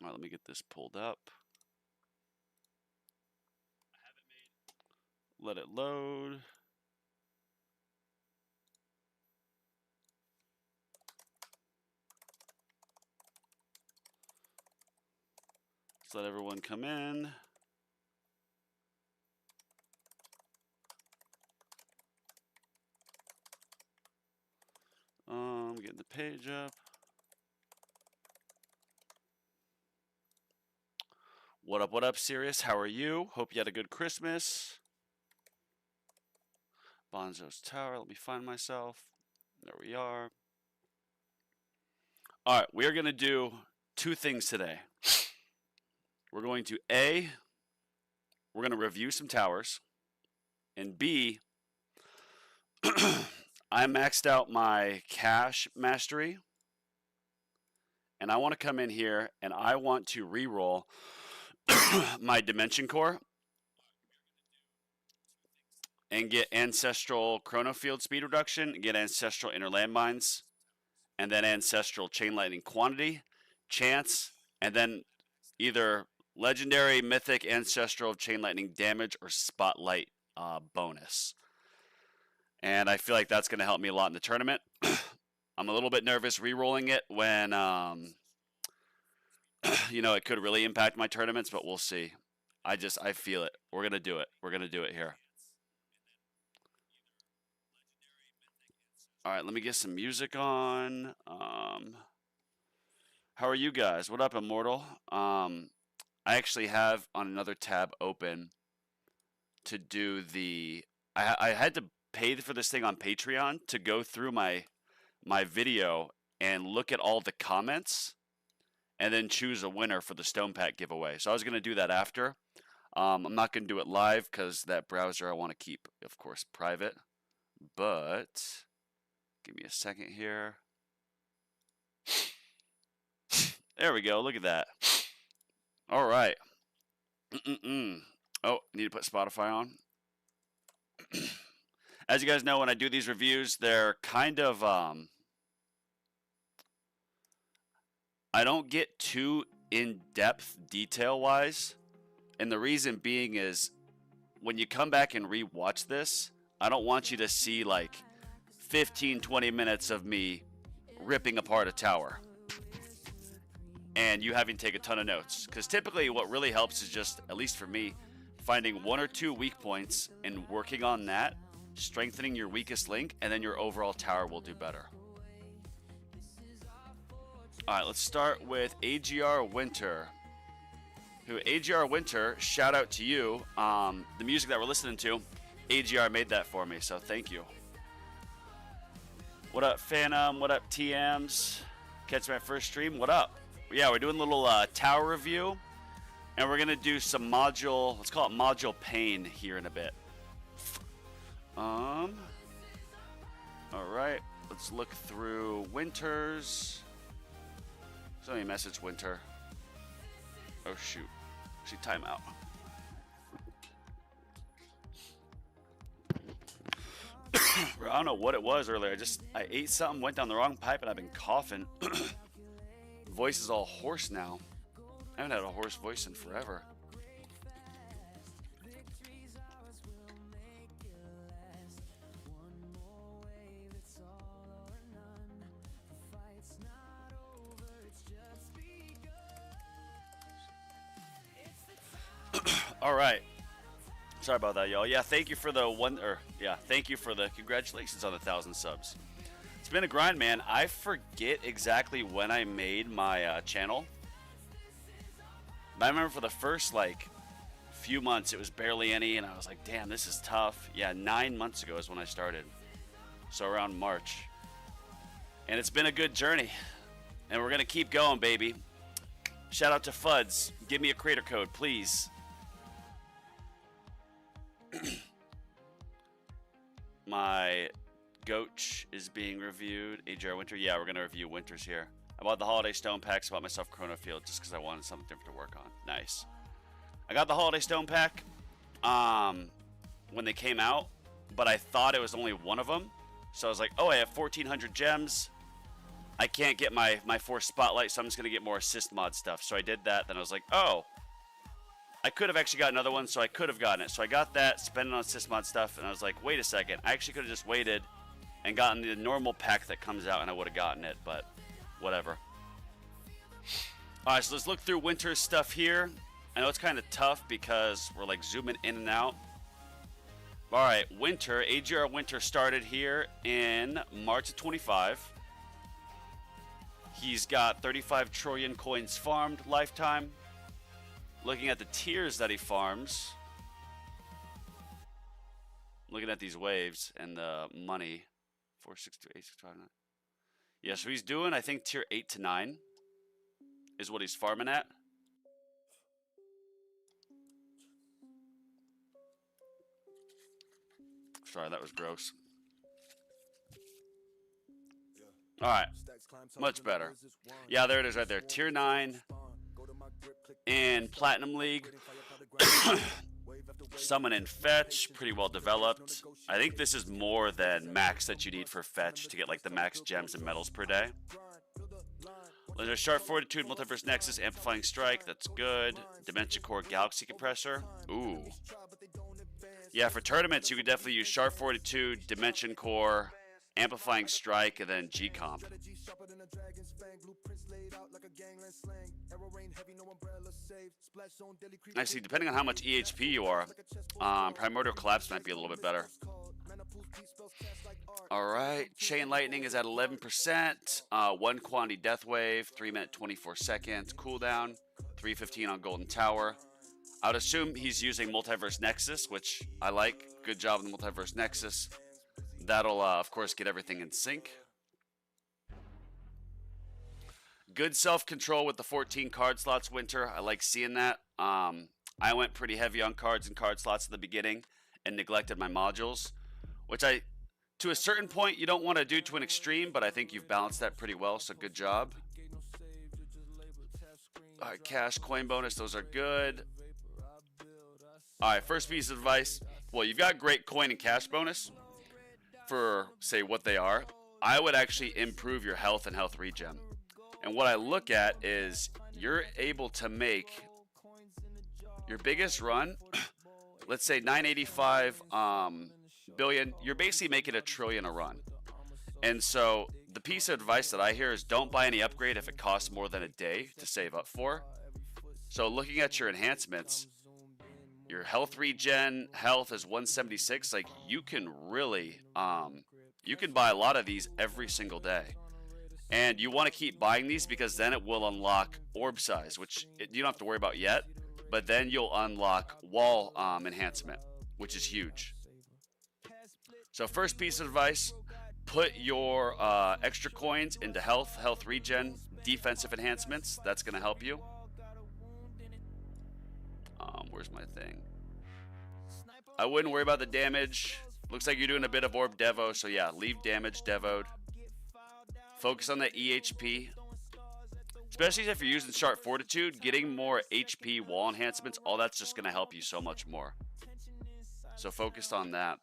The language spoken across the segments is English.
All right, let me get this pulled up. Let it load. Let's let everyone come in. Getting the page up. What up, Sirius? How are you? Hope you had a good Christmas. Bonzo's Tower. Let me find myself. There we are. All right, we are going to do two things today. We're going to A, we're going to review some towers, and B, I maxed out my cash mastery, and I want to come in here and I want to reroll my dimension core and get ancestral chronofield speed reduction, get ancestral inner landmines, and then ancestral chain lightning quantity, chance, and then either legendary, mythic, ancestral chain lightning damage or spotlight bonus. And I feel like that's going to help me a lot in the tournament. I'm a little bit nervous re-rolling it when, it could really impact my tournaments, but we'll see. I feel it. We're going to do it. We're going to do it here. All right, let me get some music on. How are you guys? What up, Immortal? I actually have on another tab open to do the... I had to pay for this thing on Patreon to go through my video and look at all the comments and then choose a winner for the Stone Pack giveaway. So I was going to do that after. I'm not going to do it live because that browser I want to keep, of course, private. But give me a second here. There we go. Look at that. All right. Oh, I need to put Spotify on. As you guys know, when I do these reviews, they're kind of, I don't get too in-depth detail-wise. And the reason being is, when you come back and re-watch this, I don't want you to see like 15, 20 minutes of me ripping apart a tower. And you having to take a ton of notes. Because typically what really helps is just, at least for me, finding one or two weak points and working on that, strengthening your weakest link, and then your overall tower will do better. Alright, let's start with AGR Winter. AGR Winter, shout out to you. The music that we're listening to, AGR made that for me, so thank you. What up, Phantom? What up, TMs? Catch my first stream? What up? Yeah, we're doing a little tower review, and we're going to do some module, let's call it module pain here in a bit. Alright, let's look through Winters. Somebody message Winter. Oh shoot. She timeout. I don't know what it was earlier. I ate something, went down the wrong pipe, and I've been coughing. Voice is all hoarse now. I haven't had a hoarse voice in forever. All right. Sorry about that, y'all. Yeah, thank you for the thank you for the congratulations on the 1,000 subs. It's been a grind, man. I forget exactly when I made my channel. But I remember for the first few months it was barely any, and I was like, damn, this is tough. Yeah, 9 months ago is when I started. So around March. And it's been a good journey. And we're gonna keep going, baby. Shout out to Fuds. Give me a creator code, please. My Goach is being reviewed. AGR Winter. Yeah, we're going to review Winters here. I bought the Holiday Stone Packs. I bought myself Chronofield just because I wanted something different to work on. Nice. I got the Holiday Stone Pack when they came out, but I thought it was only one of them. So I was like, oh, I have 1,400 gems. I can't get my 4 spotlight, so I'm just going to get more assist mod stuff. So I did that. Then I was like, oh, I could have actually got another one, so I could have gotten it. So I got that, spent it on assist mod stuff, and I was like, wait a second. I actually could have just waited and gotten the normal pack that comes out, and I would have gotten it, but whatever. All right, so let's look through Winter's stuff here. I know it's kind of tough because we're like zooming in and out. All right, Winter, AGR Winter started here in March of 25. He's got 35 trillion coins farmed lifetime. Looking at the tiers that he farms. Looking at these waves and the money. 4, 6, 2, 8, 6, 5, 9. Yeah, so he's doing, I think, tier 8 to 9 is what he's farming at. Sorry, that was gross. Alright, much better. Yeah, there it is right there. Tier 9 in Platinum League. Summon and Fetch, pretty well developed. I think this is more than max that you need for Fetch to get like the max gems and medals per day. There's Sharp Fortitude, Multiverse Nexus, Amplifying Strike, that's good. Dimension Core, Galaxy Compressor, ooh. Yeah, for tournaments, you could definitely use Sharp Fortitude, Dimension Core, Amplifying Strike, and then G-Comp. Actually, depending on how much EHP you are, Primordial Collapse might be a little bit better. Alright, Chain Lightning is at 11%, 1 quantity Death Wave, 3 minute 24 seconds, cooldown, 315 on Golden Tower. I would assume he's using Multiverse Nexus, which I like. Good job on the Multiverse Nexus. That'll, of course, get everything in sync. Good self-control with the 14 card slots, Winter. I like seeing that. I went pretty heavy on cards and card slots at the beginning and neglected my modules, which to a certain point, you don't want to do to an extreme, but I think you've balanced that pretty well, so good job. All right, cash, coin bonus, those are good. All right, first piece of advice. Well, you've got great coin and cash bonus for, say, what they are. I would actually improve your health and health regen. And what I look at is you're able to make your biggest run, let's say 985 billion, you're basically making $1 trillion a run. And so the piece of advice that I hear is don't buy any upgrade if it costs more than a day to save up for. So looking at your enhancements, your health regen, health is 176. Like you can really, you can buy a lot of these every single day. And you want to keep buying these because then it will unlock orb size, which you don't have to worry about yet. But then you'll unlock wall enhancement, which is huge. So first piece of advice, put your extra coins into health, health regen, defensive enhancements. That's going to help you. Where's my thing? I wouldn't worry about the damage. Looks like you're doing a bit of orb devo, so yeah, leave damage devoed. Focus on the EHP. Especially if you're using Sharp Fortitude, getting more HP wall enhancements, all that's just going to help you so much more. So focus on that.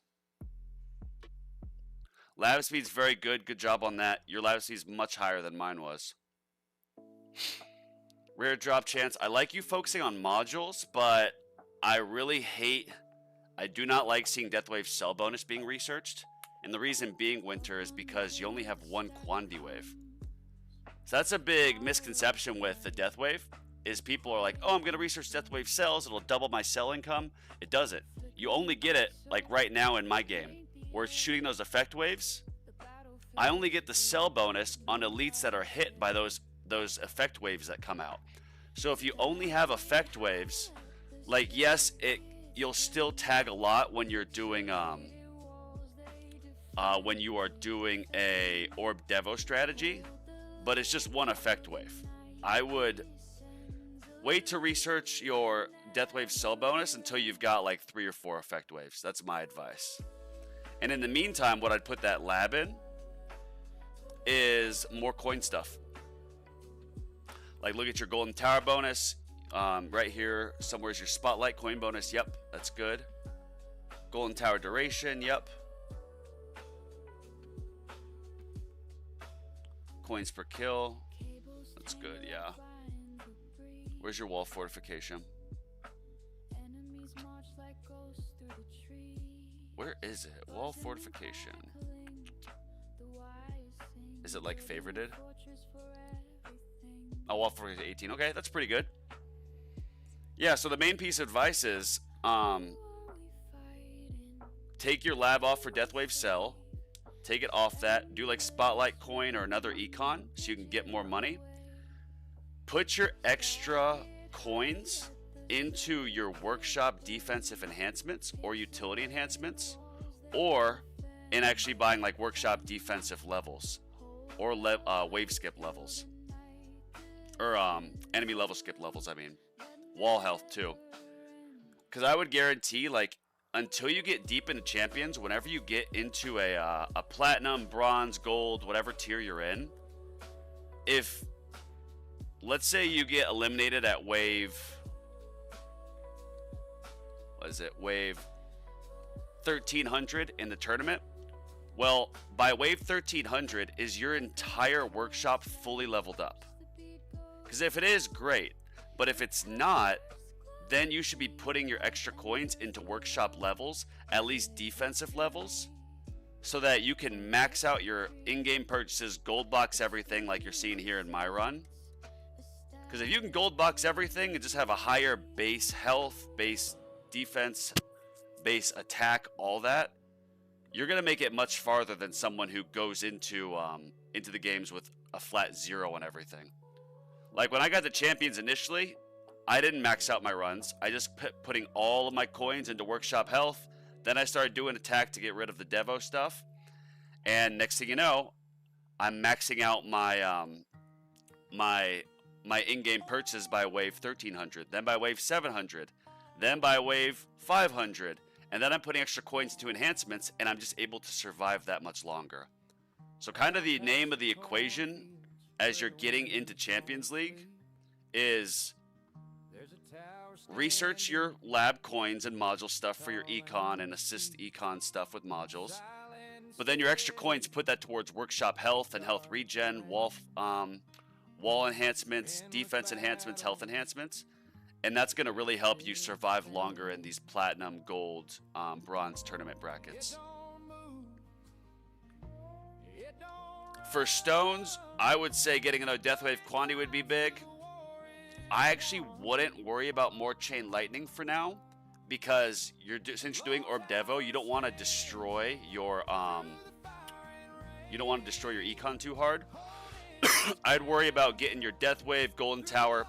Lab speed's very good. Good job on that. Your lab speed's much higher than mine was. Rare drop chance. I like you focusing on modules, but I really hate... I do not like seeing Deathwave cell bonus being researched. And the reason being, Winter, is because you only have 1 quantity wave. So that's a big misconception with the Death Wave, is people are like, oh, I'm going to research Death Wave cells. It'll double my cell income. It doesn't. You only get it, like right now in my game, where it's shooting those effect waves. I only get the cell bonus on elites that are hit by those effect waves that come out. So if you only have effect waves, like, yes, you'll still tag a lot when you're doing when you are doing a orb devo strategy, but it's just 1 effect wave. I would wait to research your Deathwave cell bonus until you've got like 3 or 4 effect waves. That's my advice. And in the meantime, what I'd put that lab in is more coin stuff. Like look at your Golden Tower bonus. Right here, somewhere is your Spotlight coin bonus. Yep, that's good. Golden Tower duration. Yep. Coins per kill. That's good, yeah. Where's your wall fortification? Where is it? Wall fortification. Is it like favorited? Oh, wall fortification 18. Okay, that's pretty good. Yeah, so the main piece of advice is take your lab off for Deathwave Cell. Take it off that. Do like Spotlight Coin or another econ so you can get more money. Put your extra coins into your workshop defensive enhancements or utility enhancements, or in actually buying like workshop defensive levels or wave skip levels, or enemy level skip levels. I mean, wall health too. Because I would guarantee, like, until you get deep into champions, whenever you get into a platinum, bronze, gold, whatever tier you're in, if let's say you get eliminated at wave, what is it, wave 1300 in the tournament, well, by wave 1300 is your entire workshop fully leveled up? Because if it is, great, but if it's not, then you should be putting your extra coins into workshop levels, at least defensive levels, so that you can max out your in-game purchases, gold box everything like you're seeing here in my run. Because if you can gold box everything and just have a higher base health, base defense, base attack, all that, you're going to make it much farther than someone who goes into the games with a flat 0 and everything. Like when I got the champions initially, I didn't max out my runs. I just putting all of my coins into workshop health. Then I started doing attack to get rid of the Devo stuff. And next thing you know, I'm maxing out my my in-game purchases by wave 1300, then by wave 700, then by wave 500, and then I'm putting extra coins into enhancements, and I'm just able to survive that much longer. So kind of the name of the equation as you're getting into Champions League is research your lab coins and module stuff for your econ and assist econ stuff with modules. But then your extra coins, put that towards workshop health and health regen, wall enhancements, defense enhancements, health enhancements. And that's going to really help you survive longer in these platinum, gold, bronze tournament brackets. For stones, I would say getting another Deathwave quantity would be big. I actually wouldn't worry about more Chain Lightning for now, because since you're doing Orb Devo, you don't want to destroy your econ too hard. I'd worry about getting your Deathwave, Golden Tower,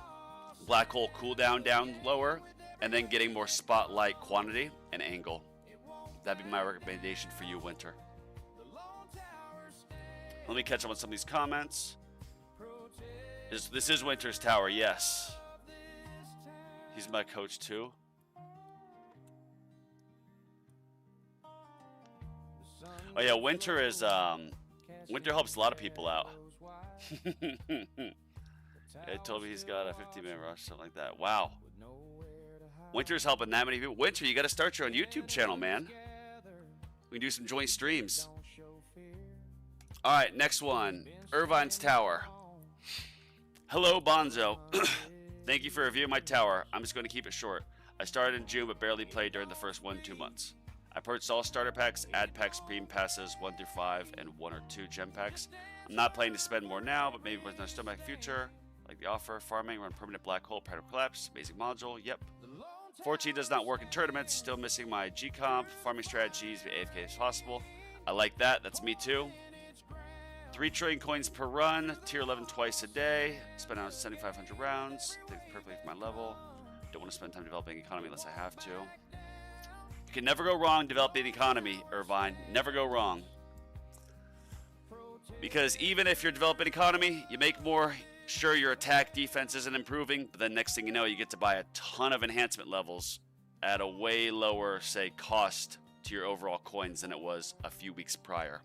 Black Hole cooldown down lower, and then getting more Spotlight quantity and angle. That'd be my recommendation for you, Winter. Let me catch up on some of these comments. This is Winter's Tower, yes. He's my coach too. Oh yeah, Winter is Winter helps a lot of people out. It told me he's got a 50-man rush, something like that. Wow. Winter's helping that many people. Winter, you got to start your own YouTube channel, man. We can do some joint streams. All right, next one. Irvines Tower. Hello, Bonzo. Thank you for reviewing my tower. I'm just going to keep it short. I started in June, but barely played during the first 1-2 months. I purchased all starter packs, ad packs, premium passes, 1 through 5, and 1 or 2 gem packs. I'm not planning to spend more now, but maybe with no still my future. Like the offer, farming, run permanent black hole, paradigm collapse, amazing module, yep. 14 does not work in tournaments, still missing my G comp, farming strategies, be AFK as possible. I like that, that's me too. 3 trillion coins per run, tier 11 twice a day, spend out 7,500 rounds, I think it's perfectly for my level. Don't want to spend time developing economy unless I have to. You can never go wrong developing economy, Irvine, never go wrong. Because even if you're developing economy, you make more. Sure, your attack defense isn't improving, but then next thing you know, you get to buy a ton of enhancement levels at a way lower, say, cost to your overall coins than it was a few weeks prior.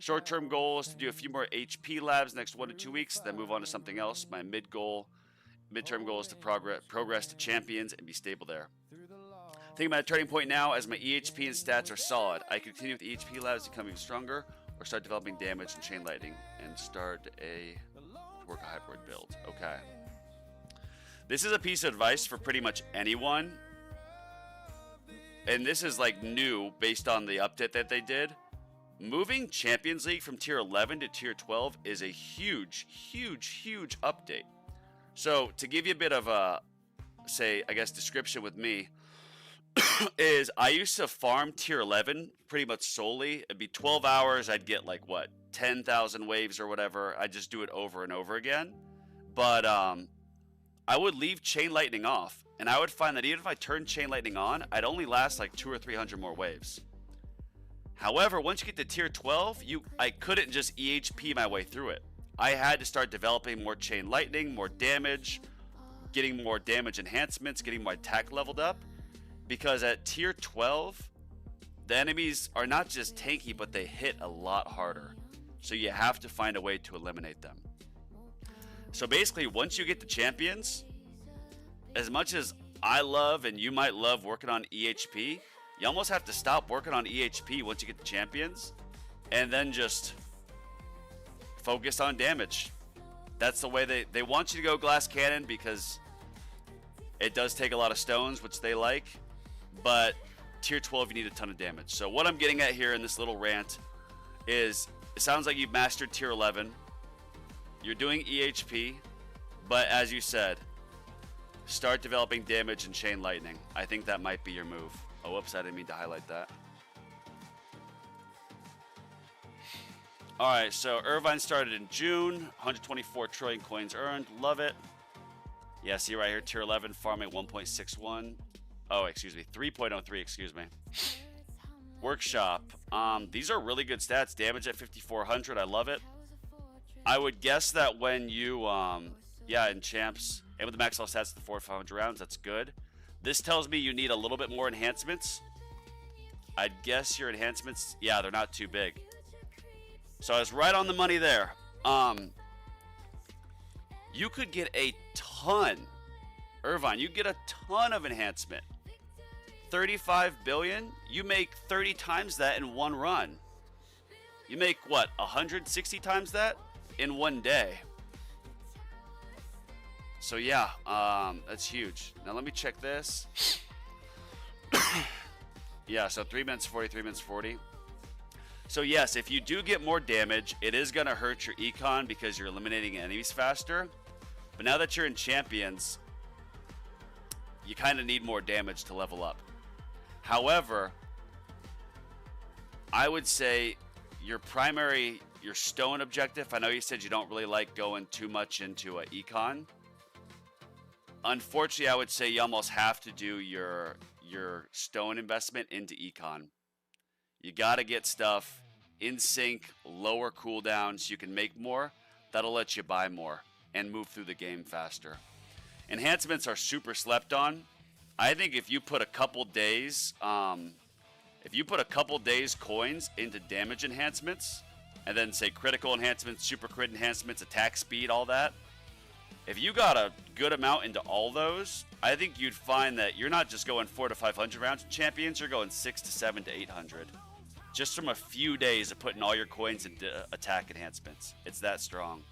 Short-term goal is to do a few more HP labs next 1 to 2 weeks, then move on to something else. My midterm goal is to progress to champions and be stable there. Thinking about a turning point now, as my EHP and stats are solid. I continue with EHP labs becoming stronger, or start developing damage and chain lightning and start a work a hybrid build. Okay. This is a piece of advice for pretty much anyone. And this is like new based on the update that they did. Moving Champions League from tier 11 to tier 12 is a huge, huge, huge update. So to give you a bit of a, say, I guess description with me, is I used to farm tier 11 pretty much solely. It'd be 12 hours. I'd get like what, 10,000 waves or whatever. I'd just do it over and over again. But I would leave Chain Lightning off, and I would find that even if I turned Chain Lightning on, I'd only last like 200 or 300 more waves. However, once you get to tier 12, I couldn't just EHP my way through it. I had to start developing more Chain Lightning, more damage, getting more damage enhancements, getting my attack leveled up. Because at tier 12, the enemies are not just tanky, but they hit a lot harder. So you have to find a way to eliminate them. So basically, once you get the champions, as much as I love and you might love working on EHP, you almost have to stop working on EHP once you get the champions, and then just focus on damage. That's the way they want you to go glass cannon, because it does take a lot of stones, which they like, but tier 12 you need a ton of damage. So what I'm getting at here in this little rant is, it sounds like you've mastered tier 11. You're doing EHP, but as you said, start developing damage and chain lightning. I think that might be your move. Oh, whoops, I didn't mean to highlight that. Alright, so Irvine started in June. 124 trillion coins earned. Love it. Yeah, see right here, tier 11, farming 1.61. Oh, excuse me, 3.03, excuse me. Workshop. These are really good stats. Damage at 5,400, I love it. I would guess that when you, yeah, in champs, and with the max level stats at the 4,500 rounds, that's good. This tells me you need a little bit more enhancements. I'd guess your enhancements, yeah, they're not too big. So I was right on the money there. You could get a ton, Irvine, you get a ton of enhancement. 35 billion, you make 30 times that in one run. You make what, 160 times that in one day. So yeah, that's huge. Now let me check this. Yeah, so 3 minutes 40, 3 minutes 40. So yes, if you do get more damage, it is going to hurt your econ because you're eliminating enemies faster. But now that you're in champions, you kind of need more damage to level up. However, I would say your stone objective, I know you said you don't really like going too much into econ. Unfortunately, I would say you almost have to do your stone investment into econ. You got to get stuff in sync, lower cooldown, so you can make more. That'll let you buy more and move through the game faster. Enhancements are super slept on. I think if you put a couple days, coins into damage enhancements, and then say critical enhancements, super crit enhancements, attack speed, all that. If you got a good amount into all those, I think you'd find that you're not just going 400 to 500 rounds of champions, you're going 600 to 700 to 800. Just from a few days of putting all your coins into attack enhancements. It's that strong.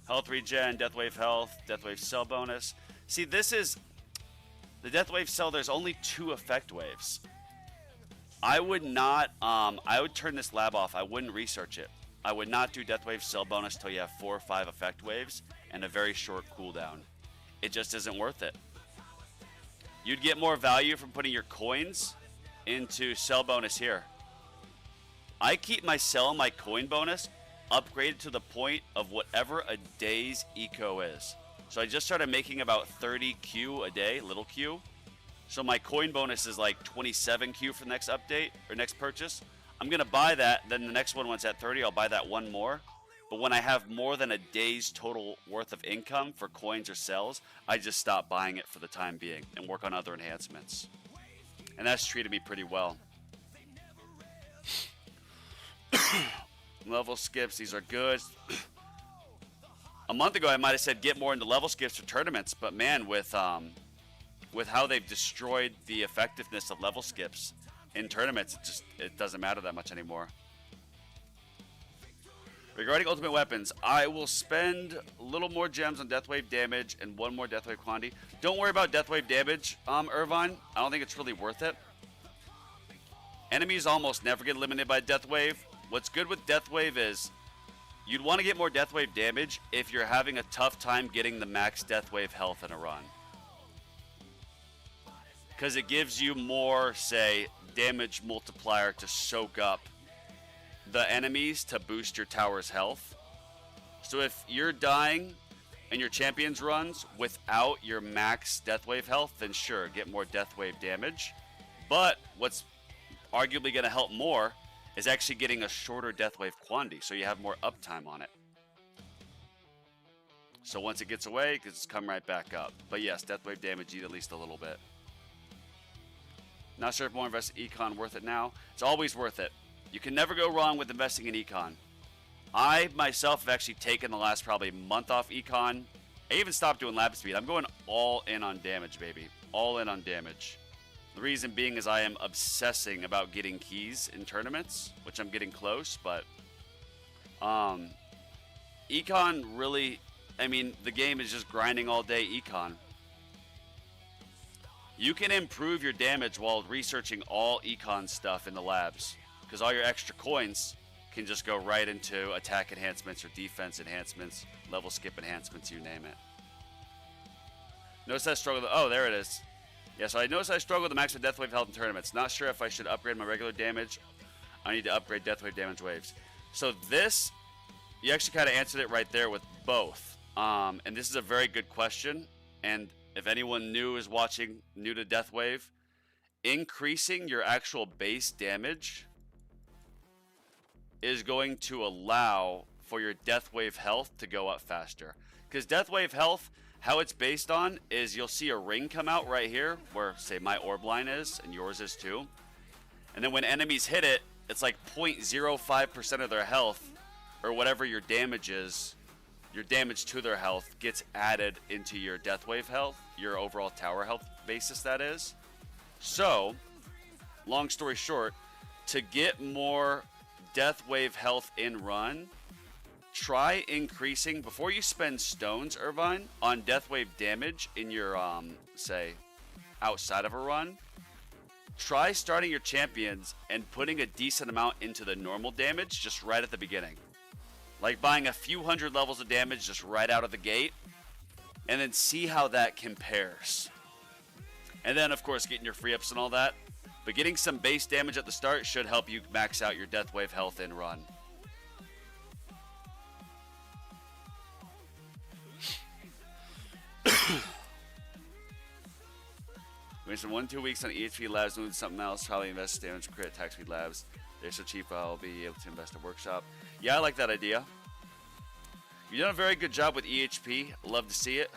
Health regen, death wave health, death wave cell bonus. See, this is the death wave cell. There's only 2 effect waves. I would not, I would turn this lab off. I wouldn't research it. I would not do death wave cell bonus till you have 4 or 5 effect waves and a very short cooldown. It just isn't worth it. You'd get more value from putting your coins into cell bonus here. I keep my cell and my coin bonus upgraded to the point of whatever a day's eco is. So I just started making about 30 Q a day, little Q. So my coin bonus is like 27 Q for the next update or next purchase. I'm going to buy that. Then the next one, once at 30, I'll buy that one more. But when I have more than a day's total worth of income for coins or cells, I just stop buying it for the time being and work on other enhancements. And that's treated me pretty well. Level skips, these are good. A month ago, I might have said get more into level skips for tournaments, but man, with how they've destroyed the effectiveness of level skips, in tournaments, it doesn't matter that much anymore. Regarding ultimate weapons, I will spend a little more gems on Deathwave damage and one more Deathwave quantity. Don't worry about Deathwave damage, Irvine. I don't think it's really worth it. Enemies almost never get eliminated by Deathwave. What's good with Deathwave is you'd want to get more Deathwave damage if you're having a tough time getting the max Deathwave health in a run. Because it gives you more, say, damage multiplier to soak up the enemies to boost your tower's health. So if you're dying and your champions runs without your max Deathwave health, then sure, get more Deathwave damage. But what's arguably going to help more is actually getting a shorter Deathwave quantity, so you have more uptime on it. So once it gets away, it can just come right back up. But yes, Deathwave damage eat at least a little bit. Not sure if more invest in Econ worth it now. It's always worth it. You can never go wrong with investing in Econ. I myself have actually taken the last probably month off Econ. I even stopped doing lab speed. I'm going all in on damage, baby. All in on damage. The reason being is I am obsessing about getting keys in tournaments, which I'm getting close, but Econ really, I mean, the game is just grinding all day Econ. You can improve your damage while researching all Econ stuff in the labs, because all your extra coins can just go right into attack enhancements or defense enhancements, level skip enhancements, you name it. Notice I struggle. Oh, there it is. Yeah, so I noticed I struggle with the max of Deathwave health in tournaments. Not sure if I should upgrade my regular damage. I need to upgrade Deathwave damage waves. So this, you actually kind of answered it right there with both. And this is a very good question. And if anyone new is watching, new to Deathwave, increasing your actual base damage is going to allow for your Deathwave health to go up faster. Because Deathwave health, how it's based on is you'll see a ring come out right here where, say, my orb line is and yours is too. And then when enemies hit it, it's like 0.05% of their health or whatever your damage is, your damage to their health gets added into your Deathwave health, your overall tower health basis, that is. So, long story short, to get more Deathwave health in run, try increasing, before you spend stones, Irvine, on Deathwave damage in your, say, outside of a run, try starting your champions and putting a decent amount into the normal damage just right at the beginning. Like buying a few hundred levels of damage just right out of the gate, and then see how that compares. And then, of course, getting your free ups and all that. But getting some base damage at the start should help you max out your Deathwave health in run. Wasted 1-2 weeks on EHP labs, doing something else. Probably invest damage, crit, attack speed labs. They're so cheap, I'll be able to invest in workshop. Yeah, I like that idea. You've done a very good job with EHP. Love to see it.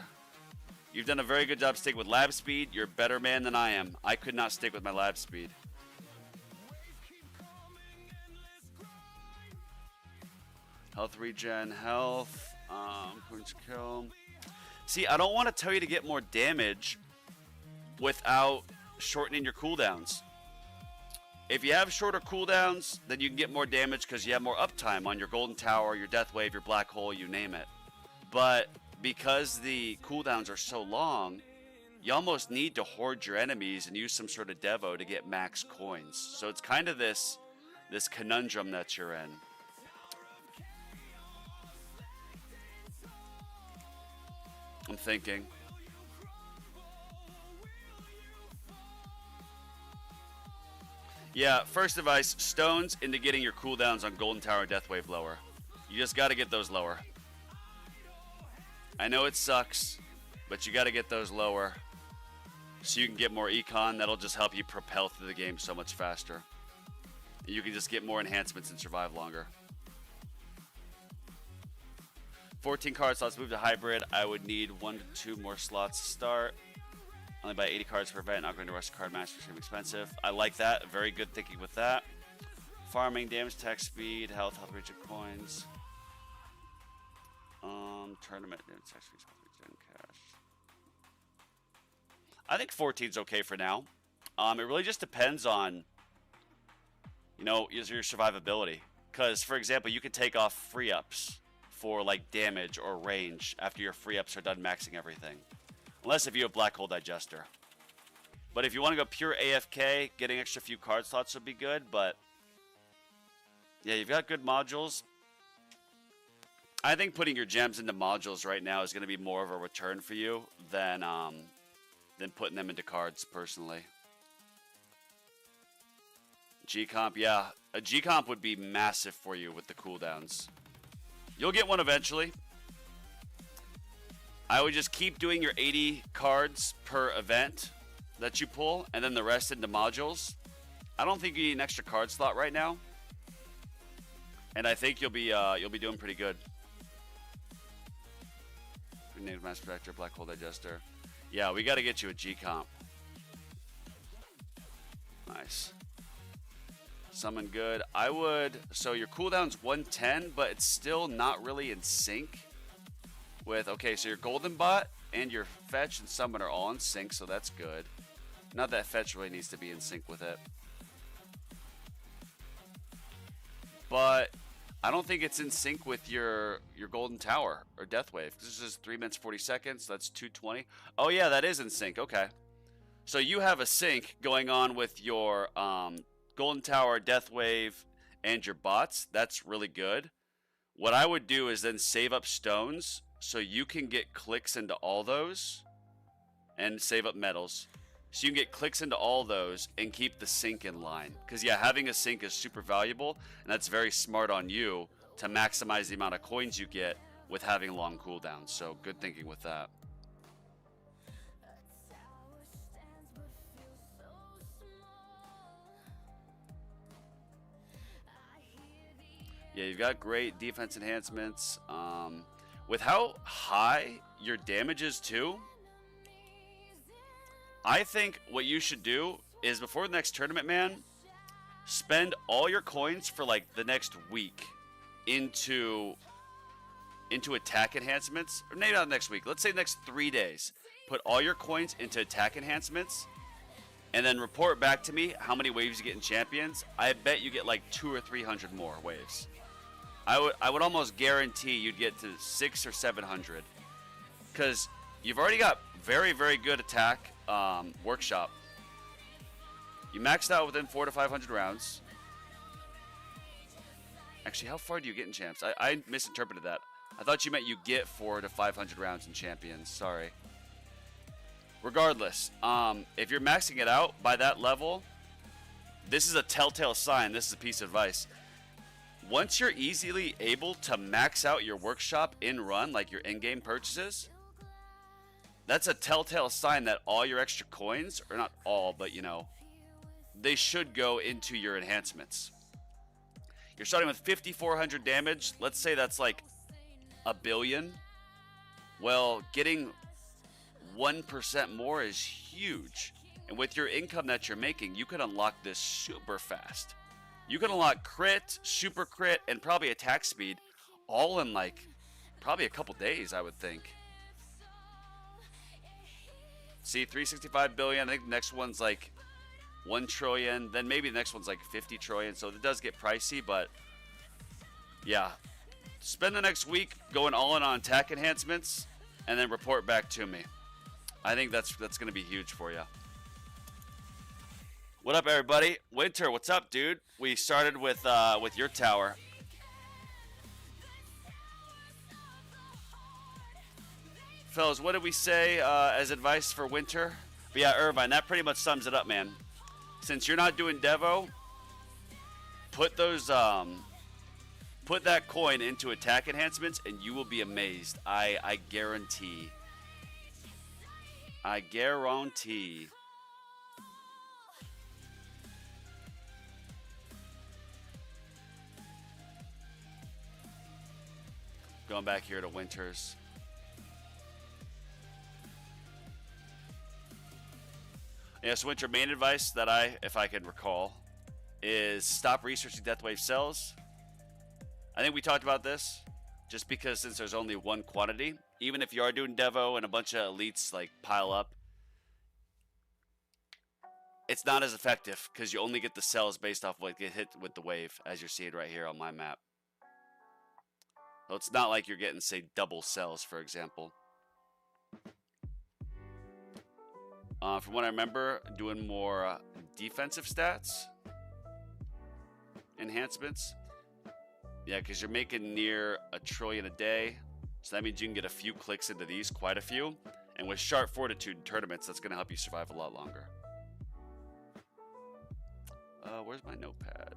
You've done a very good job sticking with lab speed. You're a better man than I am. I could not stick with my lab speed. Health regen, health. Points kill. See, I don't want to tell you to get more damage without shortening your cooldowns. If you have shorter cooldowns, then you can get more damage because you have more uptime on your Golden Tower, your Deathwave, your Black Hole, you name it. But because the cooldowns are so long, you almost need to hoard your enemies and use some sort of Devo to get max coins. So it's kind of this conundrum that you're in. I'm thinking. Yeah, first advice, stones into getting your cooldowns on Golden Tower and Deathwave lower. You just got to get those lower. I know it sucks, but you got to get those lower so you can get more econ. That'll just help you propel through the game so much faster. And you can just get more enhancements and survive longer. 14 card slots move to hybrid. I would need 1 to 2 more slots to start. Only buy 80 cards per event, not going to rush the card master, it's expensive. I like that. Very good thinking with that. Farming, damage, attack speed, health regen coins. Tournament, damage, attack speed, health regen, cash. I think 14's okay for now. It really just depends on You know, is your survivability. Because, for example, you can take off free ups for like damage or range after your free ups are done maxing everything. Unless if you have Black Hole Digester. But if you want to go pure AFK, getting extra few card slots would be good. But yeah, you've got good modules. I think putting your gems into modules right now is going to be more of a return for you than putting them into cards, personally. G-Comp, yeah. A G-Comp would be massive for you with the cooldowns. You'll get one eventually. I would just keep doing your 80 cards per event that you pull, and then the rest into modules. I don't think you need an extra card slot right now. And I think you'll be doing pretty good. Native Mass Protector, Black Hole Digester. Yeah, we got to get you a G-Comp. Nice. Summon good. I would... So your cooldown's 110, but it's still not really in sync with... Okay, so your Golden Bot and your Fetch and Summon are all in sync, so that's good. Not that Fetch really needs to be in sync with it. But I don't think it's in sync with your Golden Tower or Death Wave. This is 3 minutes 40 seconds. So that's 220. Oh yeah, that is in sync. Okay. So you have a sync going on with your Golden Tower, Death Wave, and your bots. That's really good. What I would do is then save up stones so you can get clicks into all those and save up medals. So you can get clicks into all those and keep the sync in line. Because yeah, having a sync is super valuable, and that's very smart on you to maximize the amount of coins you get with having long cooldowns. So good thinking with that. Yeah, you've got great defense enhancements. With how high your damage is too, I think what you should do is before the next tournament, man, spend all your coins for like the next week into attack enhancements. Or maybe not next week. Let's say next 3 days. Put all your coins into attack enhancements and then report back to me how many waves you get in champions. I bet you get like 200 or 300 more waves. I would almost guarantee you'd get to 600 or 700 because you've already got very, very good attack workshop. You maxed out within 400 to 500 rounds. Actually, how far do you get in champs? I misinterpreted that. I thought you meant you get 400 to 500 rounds in champions. Sorry. Regardless, if you're maxing it out by that level, this is a telltale sign. This is a piece of advice. Once you're easily able to max out your workshop in run, like your in-game purchases, that's a telltale sign that all your extra coins, or not all, but you know, they should go into your enhancements. You're starting with 5,400 damage. Let's say that's like a billion. Well, getting 1% more is huge. And with your income that you're making, you can unlock this super fast. You can unlock crit, super crit, and probably attack speed all in like probably a couple days, I would think. See, 365 billion. I think the next one's like 1 trillion. Then maybe the next one's like 50 trillion. So it does get pricey, but yeah. Spend the next week going all in on attack enhancements and then report back to me. I think that's going to be huge for you. What up, everybody? Winter, what's up, dude? We started with your tower. Fellas, what did we say as advice for Winter? But yeah, Irvine, that pretty much sums it up, man. Since you're not doing Devo, put those put that coin into attack enhancements, and you will be amazed. I guarantee. I guarantee. Going back here to Winters. Yes, Winter, main advice that if I can recall, is stop researching Deathwave cells. I think we talked about this, just because since there's only one quantity, even if you are doing Devo and a bunch of elites like pile up, it's not as effective because you only get the cells based off what get hit with the wave, as you're seeing right here on my map. So it's not like you're getting, say, double cells, for example. From what I remember, doing more defensive stats enhancements. Yeah, because you're making near 1 trillion a day. So that means you can get a few clicks into these, quite a few. And with Sharp Fortitude in tournaments, that's going to help you survive a lot longer. Where's my notepad?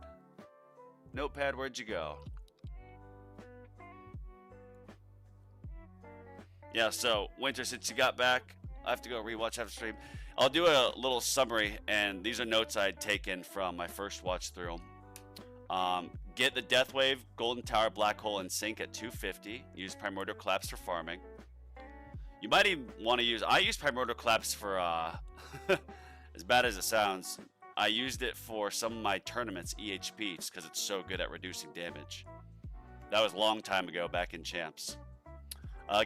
Notepad, where'd you go? Yeah, so Winter, since you got back, I have to go rewatch after stream. I'll do a little summary, and these are notes I'd taken from my first watch through. Get the Death Wave, Golden Tower, Black Hole, and Sink at 250. Use Primordial Collapse for farming. You might even want to use... I use Primordial Collapse for... as bad as it sounds, I used it for some of my tournaments, EHPs, because it's so good at reducing damage. That was a long time ago, back in Champs.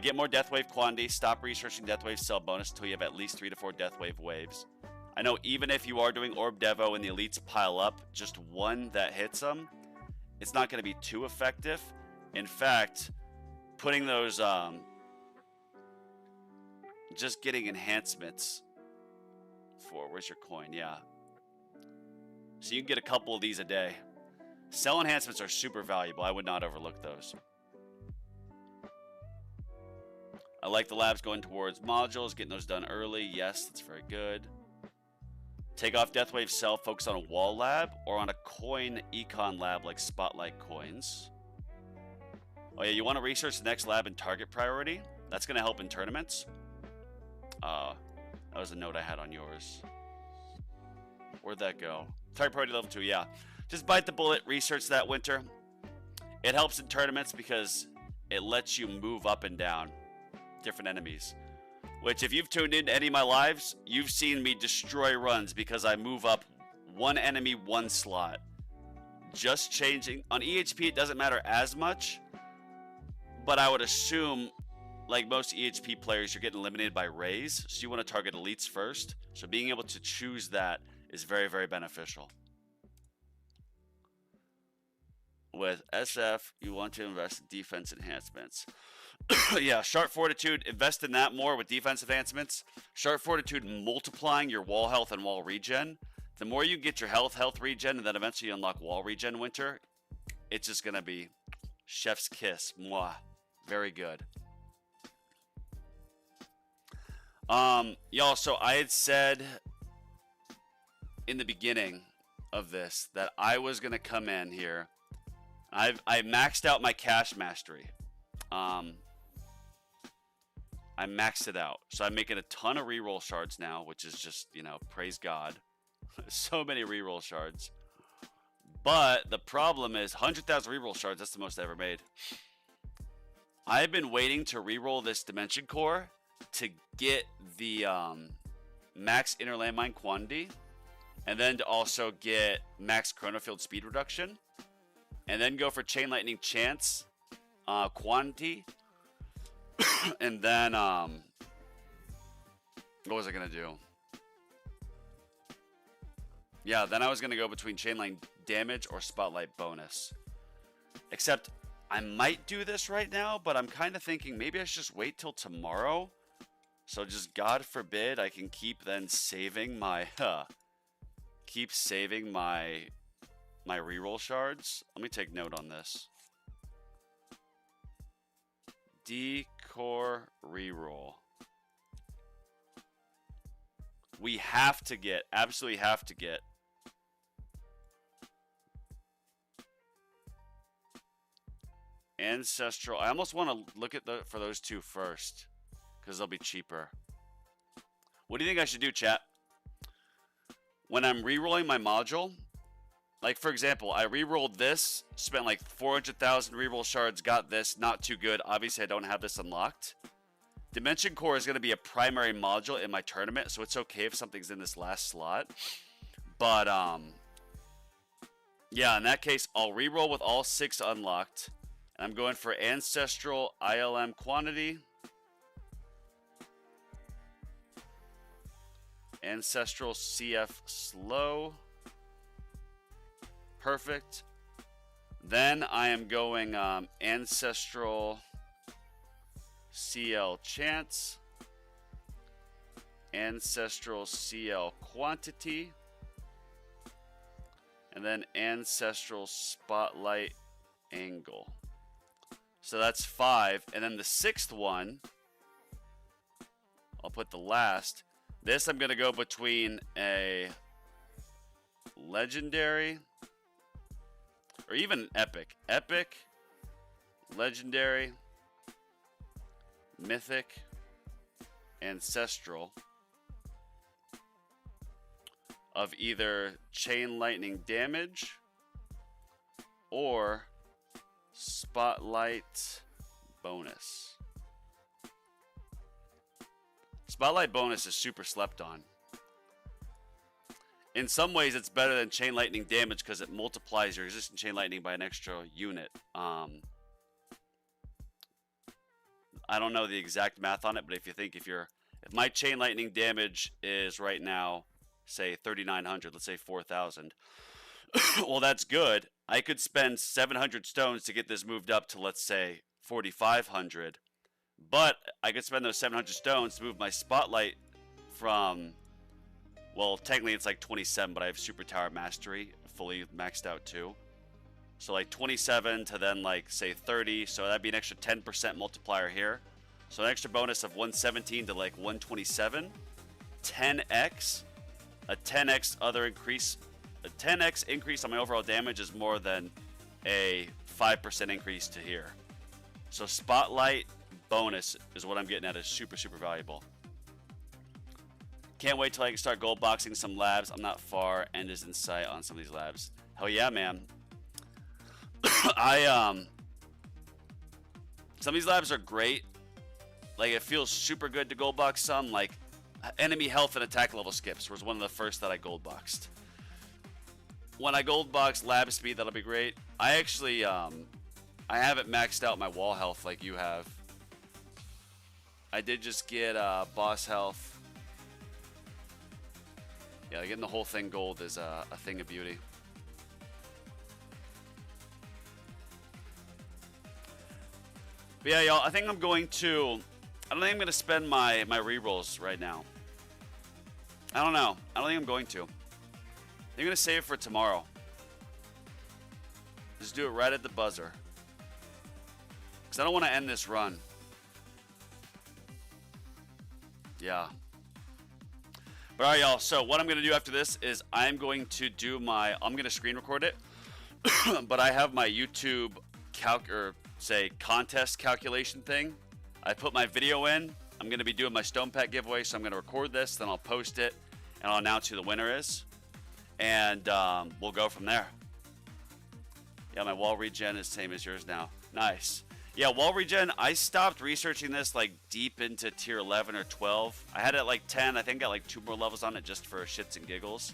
Get more Death Wave quantity. Stop researching Death Wave cell bonus until you have at least 3 to 4 Death Wave waves. I know even if you are doing Orb Devo and the elites pile up, just one that hits them, it's not going to be too effective. In fact, putting those, just getting enhancements for, where's your coin? Yeah. So you can get a couple of these a day. Cell enhancements are super valuable. I would not overlook those. I like the labs going towards modules, getting those done early. Yes, that's very good. Take off Deathwave Cell, focus on a wall lab or on a coin econ lab like Spotlight coins. Oh yeah, you want to research the next lab in target priority. That's going to help in tournaments. That was a note I had on yours. Where'd that go? Target priority level 2, yeah. Just bite the bullet, research that, Winter. It helps in tournaments because it lets you move up and down different enemies. Which, if you've tuned in to any of my lives, you've seen me destroy runs because I move up one enemy, one slot. Just changing. On EHP, it doesn't matter as much, but I would assume, like most EHP players, you're getting eliminated by Rays, so you want to target elites first. So being able to choose that is very, very beneficial. With SF, you want to invest in defense enhancements. Yeah, Sharp Fortitude, invest in that more with defense enhancements. Sharp Fortitude multiplying your wall health and wall regen. The more you get your health regen, and then eventually you unlock wall regen, Winter, it's just going to be chef's kiss. Mwah. Very good. Y'all, so I had said in the beginning of this that I was going to come in here. I maxed out my cash mastery. I maxed it out. So I'm making a ton of reroll shards now, which is just, you know, praise God. So many reroll shards. But the problem is 100,000 reroll shards, that's the most I ever made. I've been waiting to reroll this Dimension Core to get the max inner landmine quantity, and then to also get max chronofield speed reduction, and then go for chain lightning chance quantity. And then, what was I going to do? Yeah, then I was going to go between chainline damage or spotlight bonus. Except, I might do this right now, but I'm kind of thinking maybe I should just wait till tomorrow. So just, God forbid, I can keep then saving my, keep saving my reroll shards. Let me take note on this. Decor reroll. We have to get, absolutely have to get Ancestral. I almost want to look at for those two first because they'll be cheaper. What do you think I should do, chat? When I'm rerolling my module, like, for example, I rerolled this, spent like 400,000 reroll shards, got this, not too good. Obviously, I don't have this unlocked. Dimension Core is going to be a primary module in my tournament, so it's okay if something's in this last slot. But, yeah, in that case, I'll reroll with all 6 unlocked. And I'm going for Ancestral ILM quantity. Ancestral CF slow. Perfect. Then I am going Ancestral CL Chance. Ancestral CL Quantity. And then Ancestral Spotlight Angle. So that's 5. And then the 6th one, I'll put the last. This I'm going to go between a Legendary or even Epic. Epic, Legendary, Mythic, Ancestral of either Chain Lightning Damage or Spotlight Bonus. Spotlight Bonus is super slept on. In some ways, it's better than Chain Lightning Damage because it multiplies your existing Chain Lightning by an extra unit. I don't know the exact math on it, but if you think if my Chain Lightning Damage is right now, say 3,900, let's say 4,000. Well, that's good. I could spend 700 stones to get this moved up to, let's say, 4,500. But I could spend those 700 stones to move my Spotlight from, well, technically it's like 27, but I have Super Tower Mastery fully maxed out too. So like 27 to then like, say 30. So that'd be an extra 10% multiplier here. So an extra bonus of 117 to like 127. 10x. A 10x other increase. A 10x increase on my overall damage is more than a 5% increase to here. So Spotlight Bonus is what I'm getting at. Is super, super valuable. Can't wait till I can start gold boxing some labs. I'm not far. End is in sight on some of these labs. Hell yeah, man. Some of these labs are great. Like, it feels super good to gold box some. Like, enemy health and attack level skips was one of the first that I gold boxed. When I gold box lab speed, that'll be great. I actually, I haven't maxed out my wall health like you have. I did just get boss health. Yeah, getting the whole thing gold is a thing of beauty. But yeah, y'all, I think I'm going to... I don't think I'm going to spend my rerolls right now. I don't know. I don't think I'm going to. I'm going to save it for tomorrow. Just do it right at the buzzer. Because I don't want to end this run. Yeah. But alright, y'all. So what I'm going to do after this is I'm going to do I'm going to screen record it. But I have my YouTube contest calculation thing. I put my video in. I'm going to be doing my Stone Pack giveaway, so I'm going to record this, then I'll post it, and I'll announce who the winner is. And we'll go from there. Yeah, my wall regen is the same as yours now. Nice. Yeah, wall regen, I stopped researching this like deep into tier 11 or 12. I had it at like 10. I think I got like 2 more levels on it just for shits and giggles.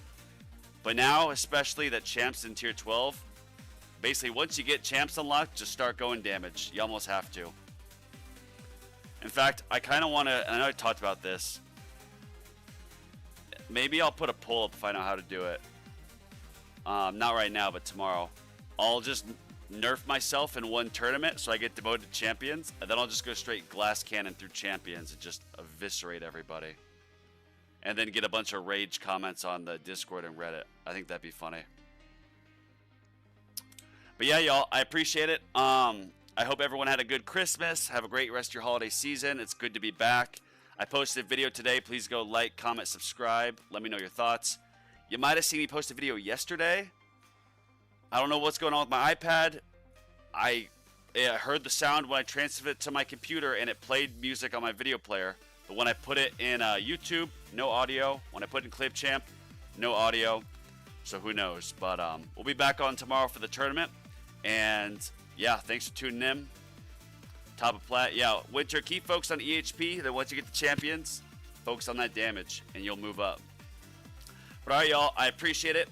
But now, especially that champs in tier 12, basically once you get champs unlocked, just start going damage. You almost have to. In fact, I kind of want to, I know I talked about this. Maybe I'll put a poll up if I know how to do it. Not right now, but tomorrow. I'll just nerf myself in one tournament so I get demoted to champions, and then I'll just go straight glass cannon through champions and just eviscerate everybody. And then get a bunch of rage comments on the Discord and Reddit. I think that'd be funny. But yeah, y'all, I appreciate it. I hope everyone had a good Christmas. Have a great rest of your holiday season. It's good to be back. I posted a video today. Please go like, comment, subscribe. Let me know your thoughts. You might have seen me post a video yesterday. I don't know what's going on with my iPad. I heard the sound when I transferred it to my computer, and it played music on my video player. But when I put it in YouTube, no audio. When I put it in Clipchamp, no audio. So who knows? But we'll be back on tomorrow for the tournament. And yeah, thanks for tuning in. Top of plat. Yeah, Winter, keep focused on EHP. Then once you get the champions, focus on that damage, and you'll move up. But all right, y'all, I appreciate it.